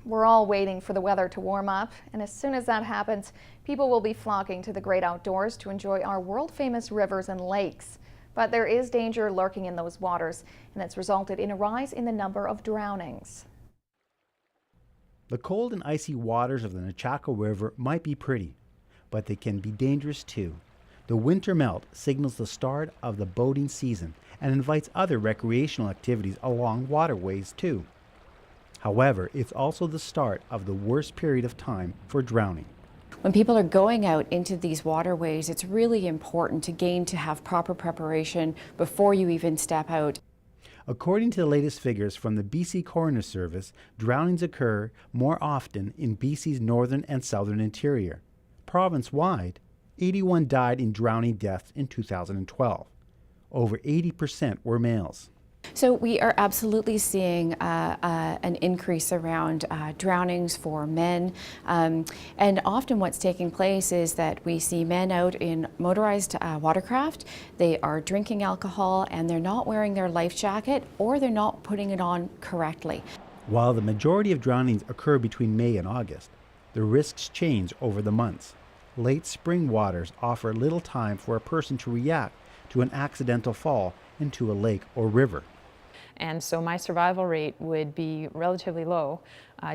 We're all waiting for the weather to warm up, and as soon as that happens, people will be flocking to the great outdoors to enjoy our world-famous rivers and lakes. But there is danger lurking in those waters, and it's resulted in a rise in the number of drownings. The cold and icy waters of the Nechako River might be pretty, but they can be dangerous too. The winter melt signals the start of the boating season and invites other recreational activities along waterways too. However, it's also the start of the worst period of time for drowning. When people are going out into these waterways, it's really important to have proper preparation before you even step out. According to the latest figures from the BC Coroner Service, drownings occur more often in BC's northern and southern interior. Province-wide, 81 died in drowning deaths in 2012. Over 80% were males. So we are absolutely seeing an increase around drownings for men. And often what's taking place is that we see men out in motorized watercraft. They are drinking alcohol and they're not wearing their life jacket, or they're not putting it on correctly. While the majority of drownings occur between May and August, the risks change over the months. Late spring waters offer little time for a person to react to an accidental fall into a lake or river. And so my survival rate would be relatively low,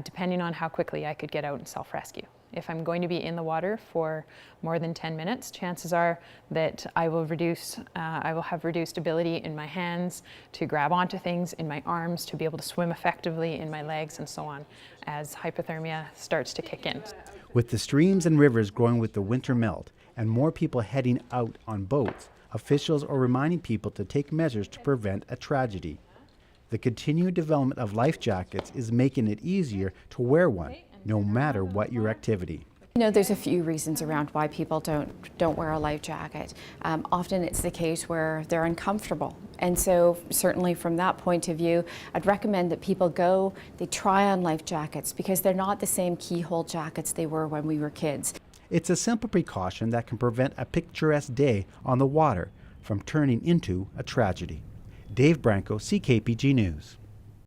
depending on how quickly I could get out and self-rescue. If I'm going to be in the water for more than 10 minutes, chances are that I will have reduced ability in my hands to grab onto things, in my arms, to be able to swim effectively, in my legs, and so on, as hypothermia starts to kick in. With the streams and rivers growing with the winter melt and more people heading out on boats, officials are reminding people to take measures to prevent a tragedy. The continued development of life jackets is making it easier to wear one, no matter what your activity. You know, there's a few reasons around why people don't wear a life jacket. Often it's the case where they're uncomfortable. And so certainly from that point of view, I'd recommend that people they try on life jackets, because they're not the same keyhole jackets they were when we were kids. It's a simple precaution that can prevent a picturesque day on the water from turning into a tragedy. Dave Branco, CKPG News.